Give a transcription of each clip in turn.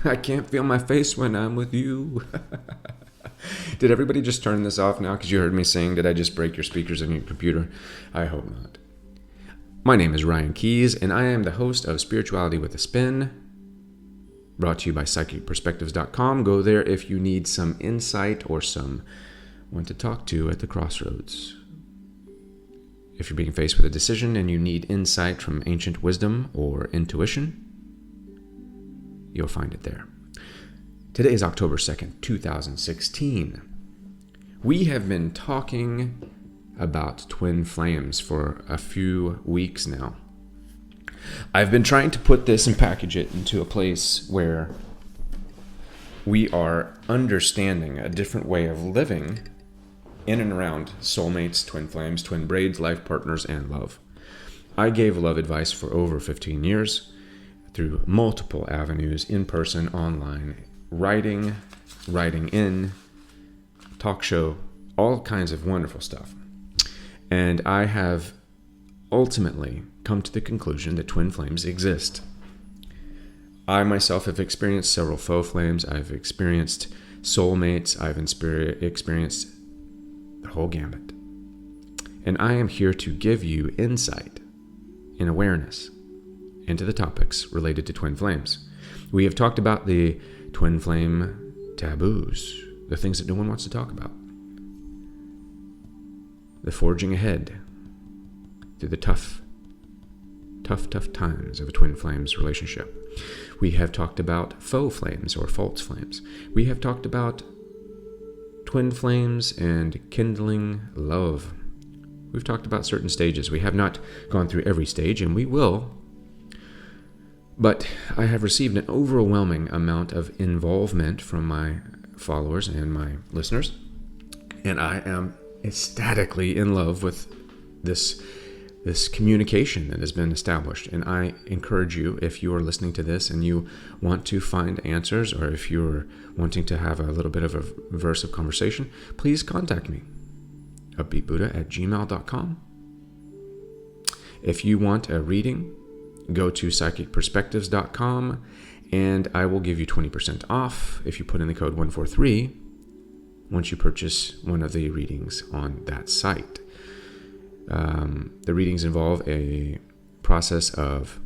I can't feel my face when I'm with you. Did everybody just turn this off now because you heard me sing? Did I just break your speakers in your computer? I hope not. My name is Ryan Keys, and I am the host of Spirituality with a Spin, brought to you by psychicperspectives.com. Go there if you need some insight or someone to talk to at the crossroads. If you're being faced with a decision and you need insight from ancient wisdom or intuition, you'll find it there. Today is October 2nd, 2016. We have been talking about twin flames for a few weeks now. I've been trying to put this and package it into a place where we are understanding a different way of living in and around soulmates, twin flames, twin braids, life partners, and love. I gave love advice for over 15 years through multiple avenues, in person, online, writing in, talk show, all kinds of wonderful stuff. And I have ultimately come to the conclusion that twin flames exist. I myself have experienced several faux flames. I've experienced soulmates. I've experienced the whole gambit. And I am here to give you insight and awareness into the topics related to twin flames. We have talked about the twin flame taboos, the things that no one wants to talk about. The forging ahead through the tough times of a twin flames relationship. We have talked about faux flames or false flames. We have talked about twin flames and kindling love. We've talked about certain stages. We have not gone through every stage, and we will. But I have received an overwhelming amount of involvement from my followers and my listeners, and I am ecstatically in love with this communication that has been established. And I encourage you, if you are listening to this and you want to find answers, or if you're wanting to have a little bit of a verse of conversation, please contact me, upbeatbuddha@gmail.com. If you want a reading, go to psychicperspectives.com, and I will give you 20% off if you put in the code 143 once you purchase one of the readings on that site. The readings involve a process of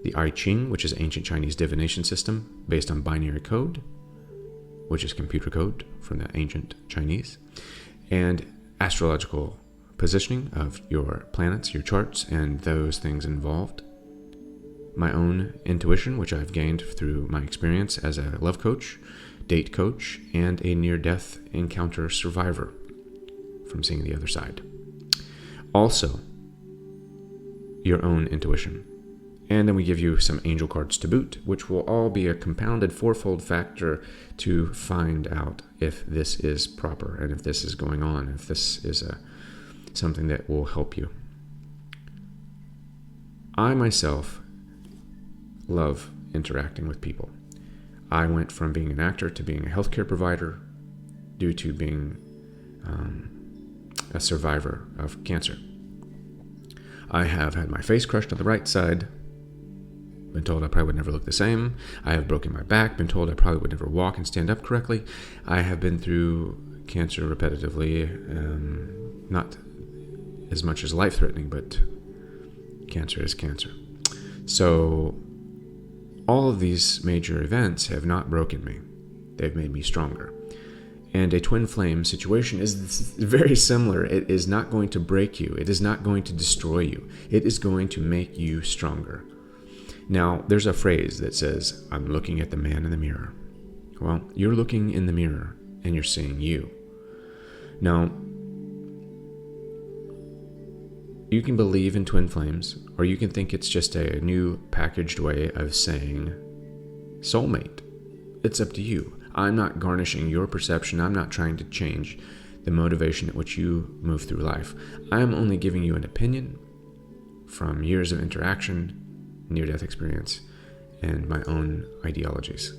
the I Ching, which is ancient Chinese divination system based on binary code, which is computer code from the ancient Chinese, and astrological positioning of your planets, your charts, and those things involved. My own intuition, which I've gained through my experience as a love coach, date coach, and a near-death encounter survivor from seeing the other side. Also, your own intuition. And then we give you some angel cards to boot, which will all be a compounded fourfold factor to find out if this is proper and if this is going on, if this is something that will help you. I myself love interacting with people. I went from being an actor to being a healthcare provider due to being a survivor of cancer. I have had my face crushed on the right side, been told I probably would never look the same. I have broken my back, been told I probably would never walk and stand up correctly. I have been through cancer repetitively, not as much as life-threatening, but cancer is cancer. So all of these major events have not broken me. They've made me stronger. And a twin flame situation is very similar. It is not going to break you. It is not going to destroy you. It is going to make you stronger. Now, there's a phrase that says, I'm looking at the man in the mirror. Well, you're looking in the mirror and you're seeing you. Now, you can believe in twin flames, or you can think it's just a new packaged way of saying soulmate. It's up to you. I'm not garnishing your perception. I'm not trying to change the motivation at which you move through life. I'm only giving you an opinion from years of interaction, near-death experience, and my own ideologies.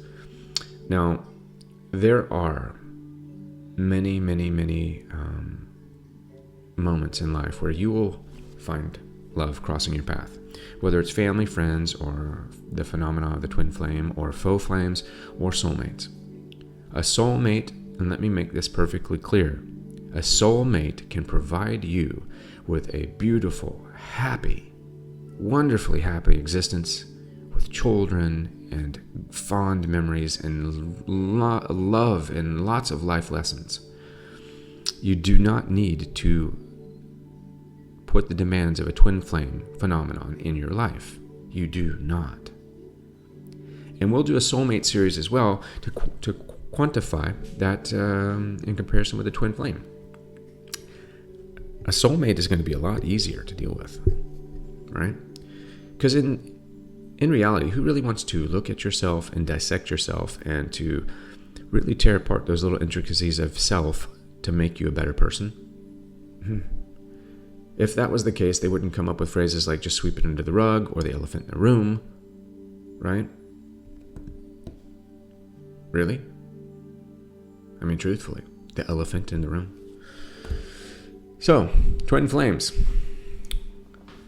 Now, there are many moments in life where you will find love crossing your path, whether it's family, friends, or the phenomena of the twin flame, or faux flames, or soulmates. A soulmate, and let me make this perfectly clear, a soulmate can provide you with a beautiful, happy, wonderfully happy existence with children and fond memories and love and lots of life lessons. You do not need to put the demands of a twin flame phenomenon in your life. You do not. And we'll do a soulmate series as well to quantify that in comparison with a twin flame. A soulmate is going to be a lot easier to deal with, right? Because in reality, who really wants to look at yourself and dissect yourself and to really tear apart those little intricacies of self to make you a better person? If that was the case, they wouldn't come up with phrases like just sweep it under the rug or the elephant in the room, right? Really? I mean, truthfully, the elephant in the room. So, twin flames.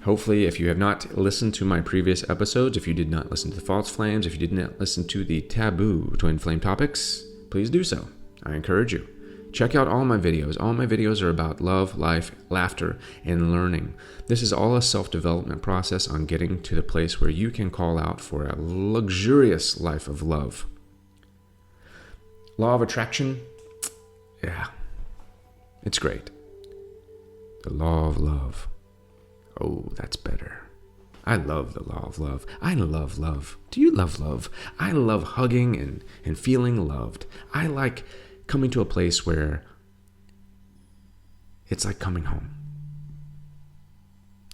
Hopefully, if you have not listened to my previous episodes, if you did not listen to the false flames, if you did not listen to the taboo twin flame topics, please do so. I encourage you. Check out all my videos. All my videos are about love, life, laughter, and learning. This is all a self-development process on getting to the place where you can call out for a luxurious life of love. Law of attraction? Yeah, it's great. The law of love. Oh, that's better. I love the law of love. I love love. Do you love love? I love hugging and feeling loved. I like coming to a place where it's like coming home.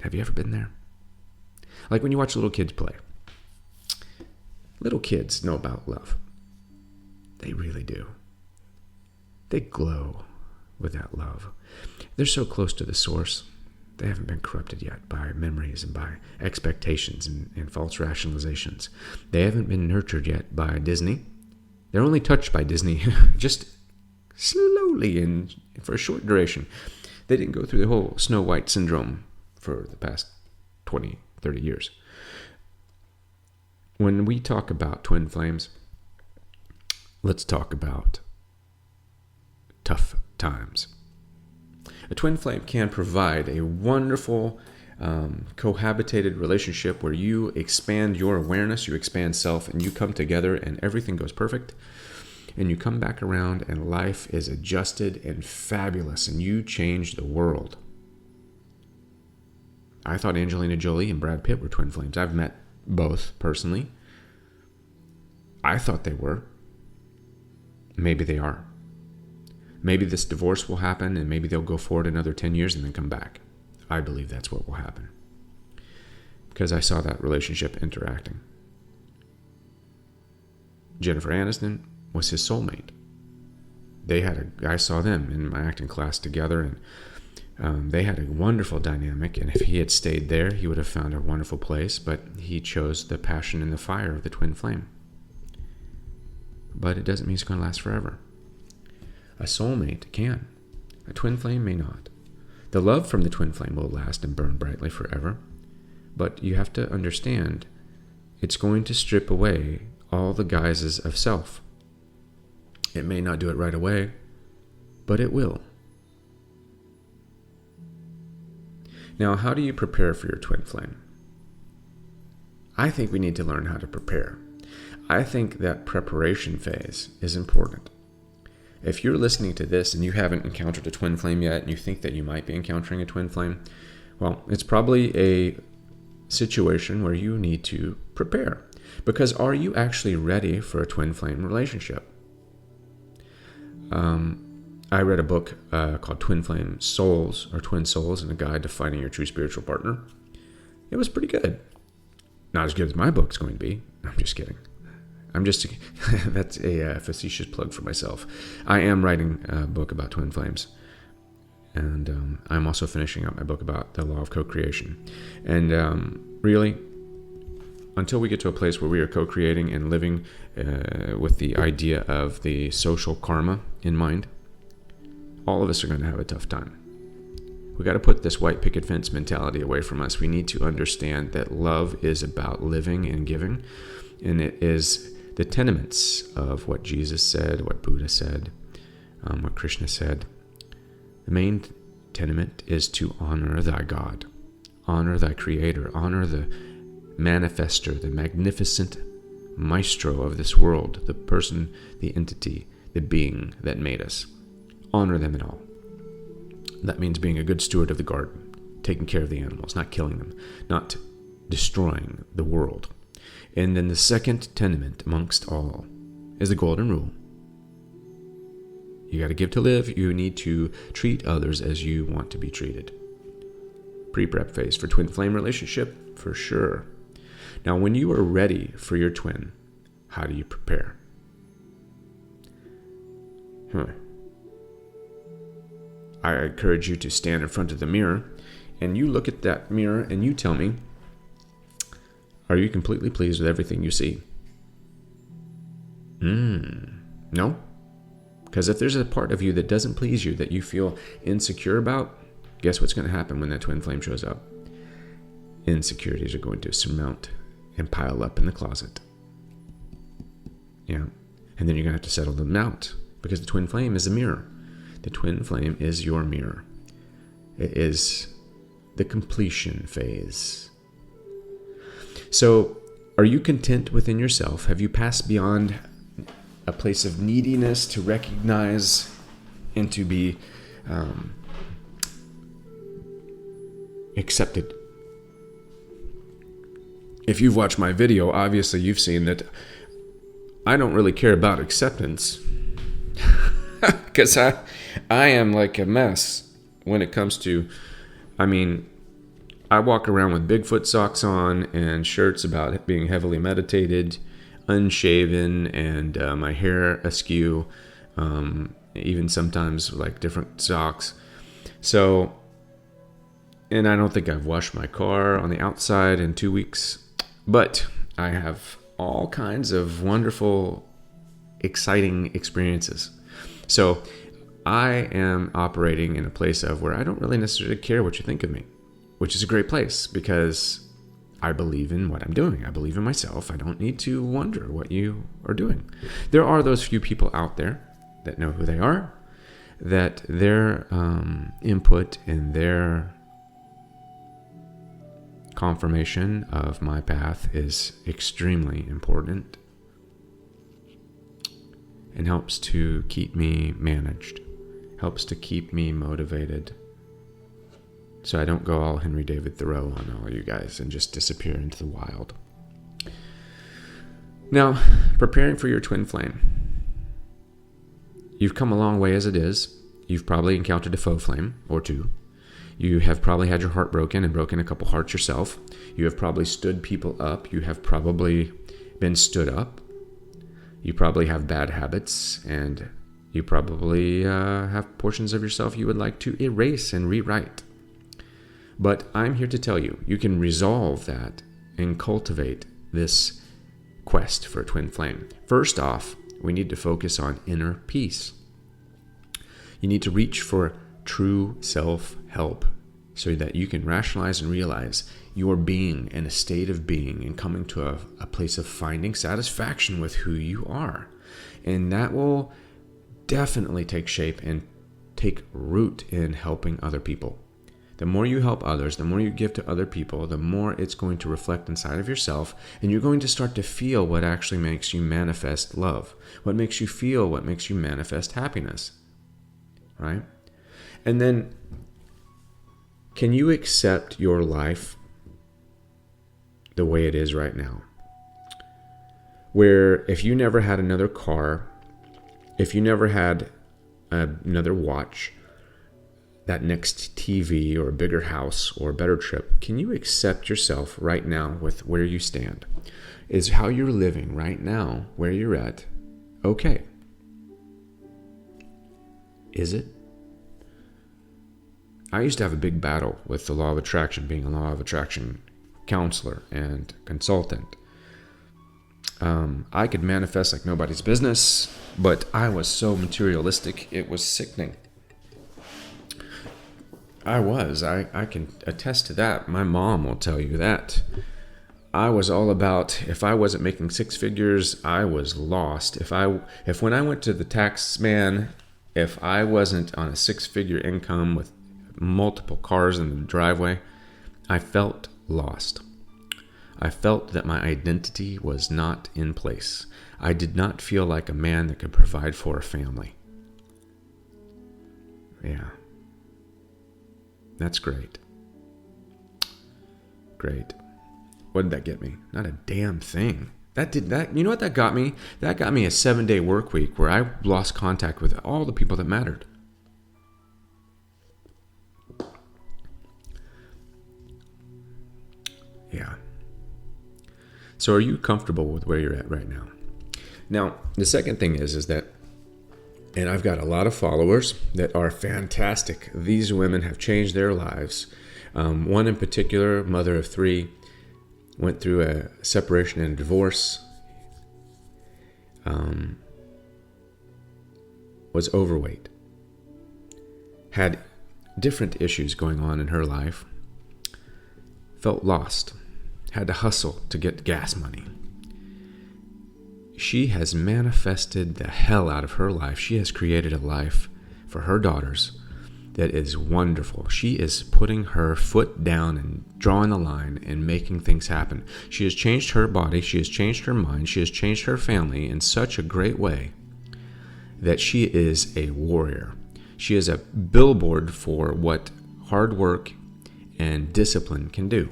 Have you ever been there? Like when you watch little kids play. Little kids know about love. They really do. They glow with that love. They're so close to the source. They haven't been corrupted yet by memories and by expectations and false rationalizations. They haven't been nurtured yet by Disney. They're only touched by Disney just slowly and for a short duration. They didn't go through the whole Snow White syndrome for the past 20, 30 years. When we talk about twin flames, let's talk about tough times. A twin flame can provide a wonderful cohabitated relationship where you expand your awareness, you expand self, and you come together and everything goes perfect. And you come back around and life is adjusted and fabulous and you change the world. I thought Angelina Jolie and Brad Pitt were twin flames. I've met both personally. I thought they were. Maybe they are. Maybe this divorce will happen and maybe they'll go forward another 10 years and then come back. I believe that's what will happen. Because I saw that relationship interacting. Jennifer Aniston was his soulmate. I saw them in my acting class together and they had a wonderful dynamic, and if he had stayed there, he would have found a wonderful place, but he chose the passion and the fire of the twin flame. But it doesn't mean it's going to last forever. A soulmate can. A twin flame may not. The love from the twin flame will last and burn brightly forever, but you have to understand it's going to strip away all the guises of self. It may not do it right away, but it will. Now, how do you prepare for your twin flame? I think we need to learn how to prepare. I think that preparation phase is important. If you're listening to this and you haven't encountered a twin flame yet and you think that you might be encountering a twin flame, well, it's probably a situation where you need to prepare. Because are you actually ready for a twin flame relationship? I read a book called Twin Flame Souls, or Twin Souls, and a guide to finding your true spiritual partner. It was pretty good. Not as good as my book's going to be. I'm just kidding. That's a facetious plug for myself. I am writing a book about twin flames. And I'm also finishing up my book about the law of co-creation. And really, until we get to a place where we are co-creating and living with the idea of the social karma in mind, all of us are going to have a tough time. We got to put this white picket fence mentality away from us. We need to understand that love is about living and giving, and it is the tenements of what Jesus said, what Buddha said, what Krishna said. The main tenement is to honor thy God, honor thy Creator, honor the manifester, the magnificent maestro of this world, the person, the entity, the being that made us. Honor them in all. That means being a good steward of the garden, taking care of the animals, not killing them, not destroying the world. And then the second tenement amongst all is the golden rule. You got to give to live. You need to treat others as you want to be treated. Pre-prep phase for twin flame relationship, for sure. Now, when you are ready for your twin, how do you prepare? I encourage you to stand in front of the mirror, and you look at that mirror and you tell me, are you completely pleased with everything you see? No? Because if there's a part of you that doesn't please you, that you feel insecure about, guess what's going to happen when that twin flame shows up? Insecurities are going to surmount and pile up in the closet. Yeah. And then you're going to have to settle them out, because the twin flame is a mirror. The twin flame is your mirror. It is the completion phase. So, are you content within yourself? Have you passed beyond a place of neediness to recognize and to be accepted? If you've watched my video, obviously you've seen that I don't really care about acceptance. Because I am like a mess when it comes to, I walk around with Bigfoot socks on and shirts about being heavily meditated, unshaven, and my hair askew, even sometimes like different socks. So, and I don't think I've washed my car on the outside in 2 weeks, but I have all kinds of wonderful, exciting experiences. So I am operating in a place of where I don't really necessarily care what you think of me, which is a great place because I believe in what I'm doing. I believe in myself. I don't need to wonder what you are doing. There are those few people out there that know who they are, that their input and their confirmation of my path is extremely important and helps to keep me managed, helps to keep me motivated, so I don't go all Henry David Thoreau on all you guys and just disappear into the wild. Now, preparing for your twin flame. You've come a long way as it is. You've probably encountered a faux flame or two. You have probably had your heart broken and broken a couple hearts yourself. You have probably stood people up. You have probably been stood up. You probably have bad habits, and you probably have portions of yourself you would like to erase and rewrite. But I'm here to tell you, you can resolve that and cultivate this quest for a twin flame. First off, we need to focus on inner peace. You need to reach for true self-help so that you can rationalize and realize your being and a state of being and coming to a place of finding satisfaction with who you are. And that will definitely take shape and take root in helping other people. The more you help others, the more you give to other people, the more it's going to reflect inside of yourself, and you're going to start to feel what actually makes you manifest love, what makes you feel, what makes you manifest happiness, right? And then, can you accept your life the way it is right now? Where if you never had another car, if you never had another watch, that next TV or a bigger house or a better trip, can you accept yourself right now with where you stand? Is how you're living right now, where you're at, okay? Is it? I used to have a big battle with the law of attraction, being a law of attraction counselor and consultant. I could manifest like nobody's business, but I was so materialistic, it was sickening. I was. I can attest to that. My mom will tell you that. I was all about, if I wasn't making six figures, I was lost. If when I went to the tax man, if I wasn't on a six-figure income with multiple cars in the driveway, I felt lost. I felt that my identity was not in place. I did not feel like a man that could provide for a family. Yeah. That's great. Great. What did that get me? Not a damn thing. You know what that got me? That got me a 7-day work week where I lost contact with all the people that mattered. Yeah. So are you comfortable with where you're at right now? Now, the second thing is that, and I've got a lot of followers that are fantastic. These women have changed their lives. One in particular, mother of 3, went through a separation and a divorce, was overweight, had different issues going on in her life, felt lost, had to hustle to get gas money. She has manifested the hell out of her life. She has created a life for her daughters that is wonderful. She is putting her foot down and drawing the line and making things happen. She has changed her body. She has changed her mind. She has changed her family in such a great way that she is a warrior. She is a billboard for what hard work and discipline can do.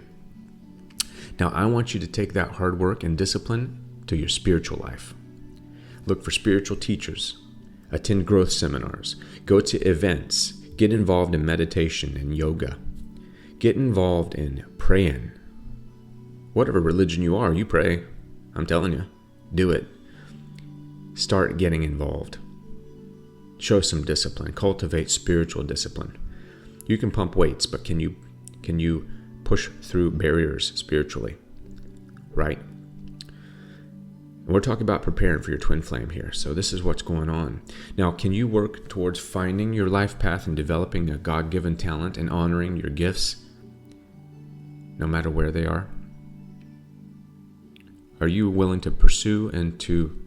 Now, I want you to take that hard work and discipline to your spiritual life. Look for spiritual teachers. Attend growth seminars. Go to events. Get involved in meditation and yoga. Get involved in praying. Whatever religion you are, you pray. I'm telling you, do it. Start getting involved. Show some discipline. Cultivate spiritual discipline. You can pump weights, but can you push through barriers spiritually? Right? We're talking about preparing for your twin flame here. So this is what's going on. Now, can you work towards finding your life path and developing a God-given talent and honoring your gifts, no matter where they are? Are you willing to pursue and to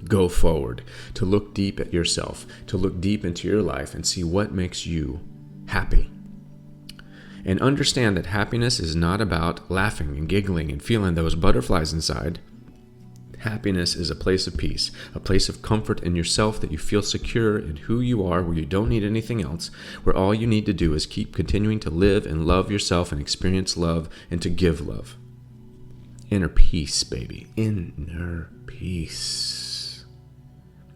go forward, to look deep at yourself, to look deep into your life and see what makes you happy? And understand that happiness is not about laughing and giggling and feeling those butterflies inside. Happiness is a place of peace, a place of comfort in yourself, that you feel secure in who you are, where you don't need anything else, where all you need to do is keep continuing to live and love yourself and experience love and to give love. Inner peace, baby. Inner peace.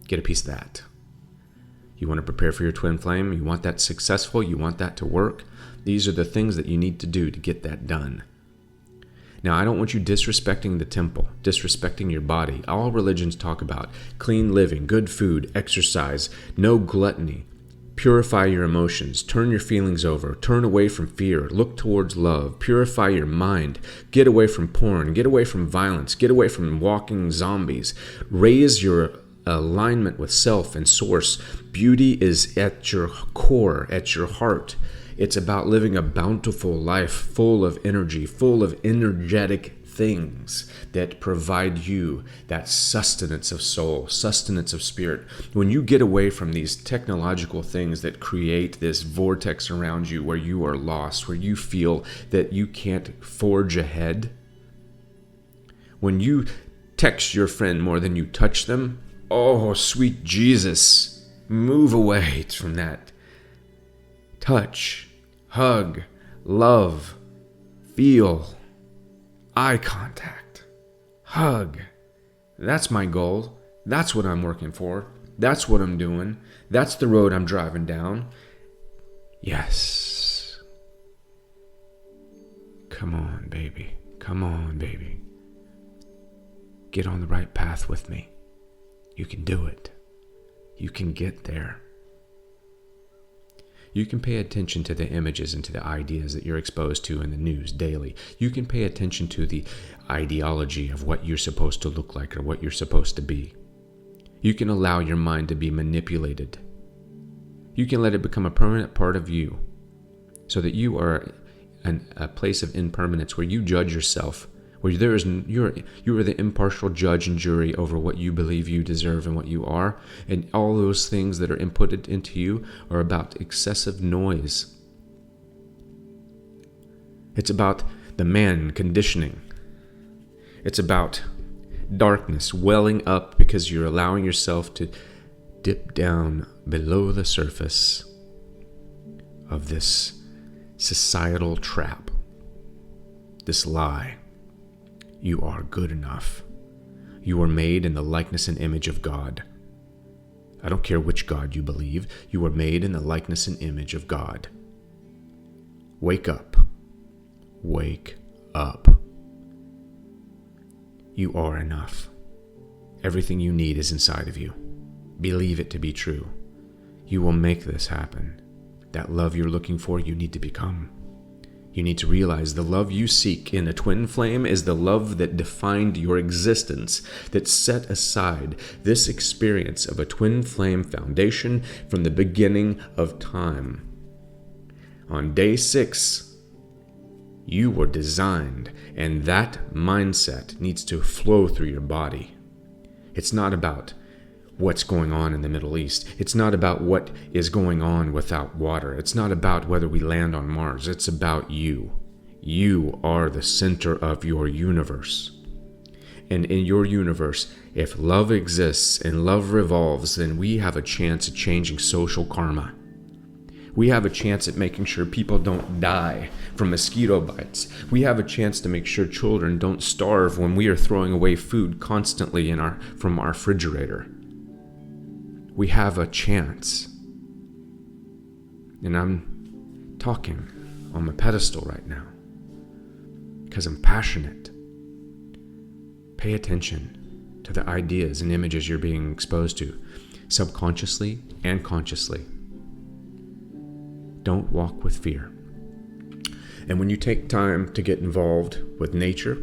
Get a piece of that. You want to prepare for your twin flame? You want that successful? You want that to work? These are the things that you need to do to get that done. Now, I don't want you disrespecting the temple, disrespecting your body. All religions talk about clean living, good food, exercise, no gluttony. Purify your emotions, turn your feelings over, turn away from fear, look towards love, purify your mind, get away from porn, get away from violence, get away from walking zombies, raise your alignment with self and source. Beauty is at your core, at your heart. It's about living a bountiful life full of energy, full of energetic things that provide you that sustenance of soul, sustenance of spirit. When you get away from these technological things that create this vortex around you where you are lost, where you feel that you can't forge ahead, when you text your friend more than you touch them, oh, sweet Jesus, move away from that. Touch, hug, love, feel, eye contact, hug. That's my goal. That's what I'm working for. That's what I'm doing. That's the road I'm driving down. Yes. Come on, baby. Come on, baby. Get on the right path with me. You can do it. You can get there. You can pay attention to the images and to the ideas that you're exposed to in the news daily. You can pay attention to the ideology of what you're supposed to look like or what you're supposed to be. You can allow your mind to be manipulated. You can let it become a permanent part of you. so that you are a place of impermanence where you judge yourself, where you are the impartial judge and jury over what you believe you deserve and what you are, and all those things that are inputted into you are about excessive noise. It's about the man conditioning. It's about darkness welling up because you're allowing yourself to dip down below the surface of this societal trap, this lie. You are good enough. You are made in the likeness and image of God. I don't care which God you believe. You are made in the likeness and image of God. Wake up. Wake up. You are enough. Everything you need is inside of you. Believe it to be true. You will make this happen. That love you're looking for, you need to become. You need to realize the love you seek in a twin flame is the love that defined your existence, that set aside this experience of a twin flame foundation from the beginning of time. On day 6, you were designed, and that mindset needs to flow through your body. It's not about what's going on in the Middle East. It's not about what is going on without water. It's not about whether we land on Mars. It's about you. You are the center of your universe. And in your universe, if love exists and love revolves, then we have a chance at changing social karma. We have a chance at making sure people don't die from mosquito bites. We have a chance to make sure children don't starve when we are throwing away food constantly from our refrigerator. We have a chance. And I'm talking on my pedestal right now because I'm passionate. Pay attention to the ideas and images you're being exposed to, subconsciously and consciously. Don't walk with fear. And when you take time to get involved with nature,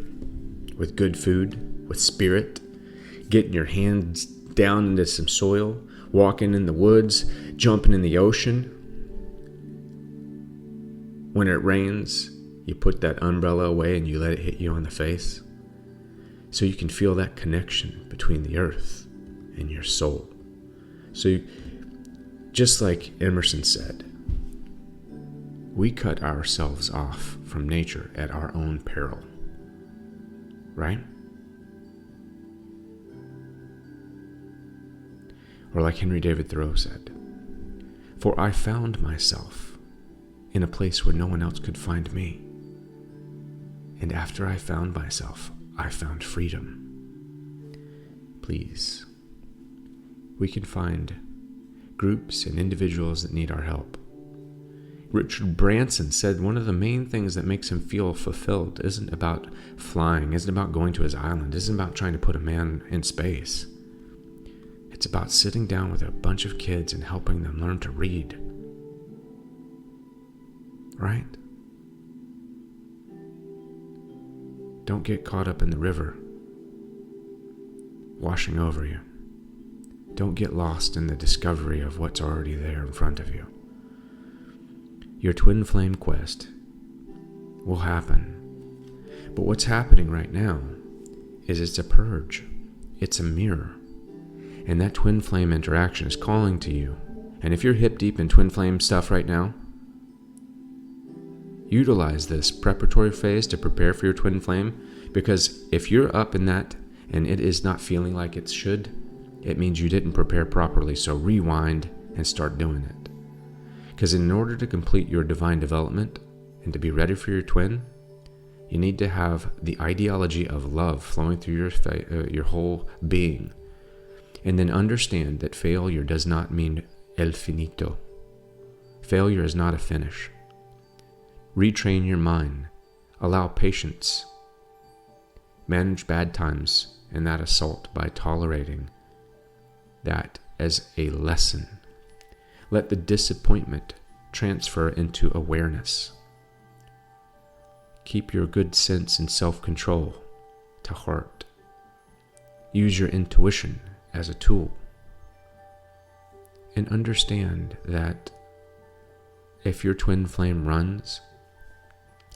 with good food, with spirit, getting your hands down into some soil, walking in the woods, jumping in the ocean. When it rains, you put that umbrella away and you let it hit you on the face, so you can feel that connection between the earth and your soul. So just like Emerson said, we cut ourselves off from nature at our own peril, right? Or like Henry David Thoreau said, "For I found myself in a place where no one else could find me. And after I found myself, I found freedom." Please, we can find groups and individuals that need our help. Richard Branson said one of the main things that makes him feel fulfilled isn't about flying, isn't about going to his island, isn't about trying to put a man in space. It's about sitting down with a bunch of kids and helping them learn to read. Right? Don't get caught up in the river washing over you. Don't get lost in the discovery of what's already there in front of you. Your twin flame quest will happen. But what's happening right now is it's a purge. It's a mirror. And that twin flame interaction is calling to you. And if you're hip deep in twin flame stuff right now, utilize this preparatory phase to prepare for your twin flame, because if you're up in that and it is not feeling like it should, it means you didn't prepare properly. So rewind and start doing it. Because in order to complete your divine development and to be ready for your twin, you need to have the ideology of love flowing through your whole being. And then understand that failure does not mean el finito. Failure is not a finish. Retrain your mind. Allow patience. Manage bad times and that assault by tolerating that as a lesson. Let the disappointment transfer into awareness. Keep your good sense and self-control to heart. Use your intuition as a tool. And understand that if your twin flame runs,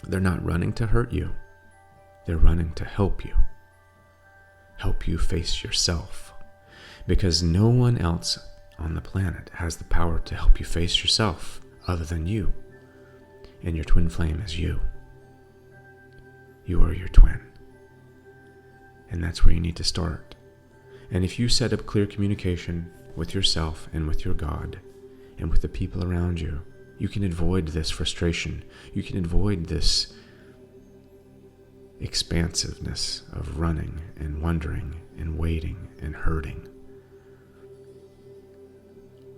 they're not running to hurt you. They're running to help you. Help you face yourself. Because no one else on the planet has the power to help you face yourself other than you. And your twin flame is you. You are your twin. And that's where you need to start. And if you set up clear communication with yourself and with your God and with the people around you, you can avoid this frustration. You can avoid this expansiveness of running and wondering and waiting and hurting.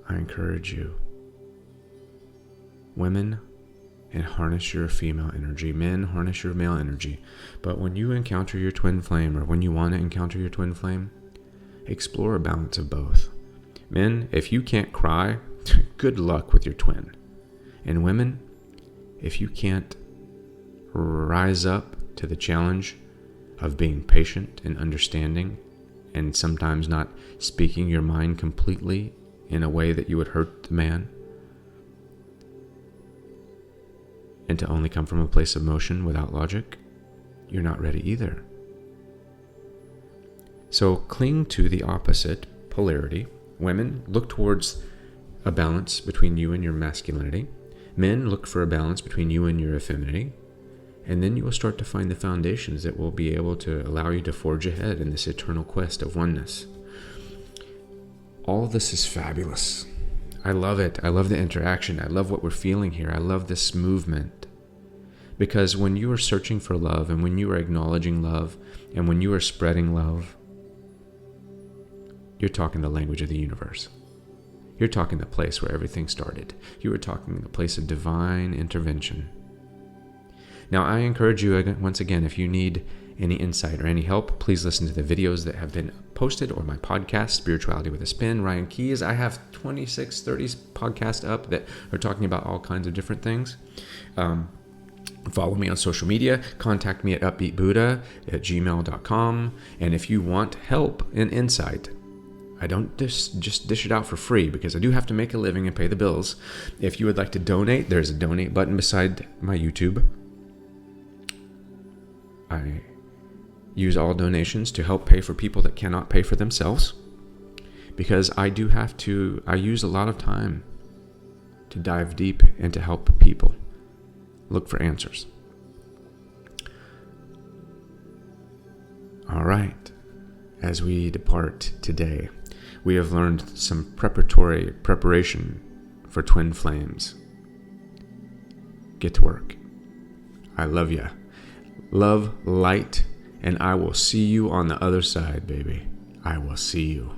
I encourage you, women, and harness your female energy. Men, harness your male energy. But when you encounter your twin flame, or when you want to encounter your twin flame, explore a balance of both. Men, if you can't cry, good luck with your twin. And women, if you can't rise up to the challenge of being patient and understanding, and sometimes not speaking your mind completely in a way that you would hurt the man, and to only come from a place of motion without logic, you're not ready either. So cling to the opposite polarity. Women, look towards a balance between you and your masculinity. Men, look for a balance between you and your femininity. And then you will start to find the foundations that will be able to allow you to forge ahead in this eternal quest of oneness. All of this is fabulous. I love it. I love the interaction. I love what we're feeling here. I love this movement. Because when you are searching for love, and when you are acknowledging love, and when you are spreading love, you're talking the language of the universe. You're talking the place where everything started. You are talking the place of divine intervention. Now, I encourage you, once again, if you need any insight or any help, please listen to the videos that have been posted, or my podcast, Spirituality with a Spin, Ryan Keys. I have 26, 30 podcasts up that are talking about all kinds of different things. Follow me on social media. Contact me at upbeatbuddha@gmail.com. And if you want help and insight, I don't just dish it out for free, because I do have to make a living and pay the bills. If you would like to donate, there's a donate button beside my YouTube. I use all donations to help pay for people that cannot pay for themselves, because I use a lot of time to dive deep and to help people look for answers. All right, as we depart today, we have learned some preparation for twin flames. Get to work. I love ya. Love, light, and I will see you on the other side, baby. I will see you.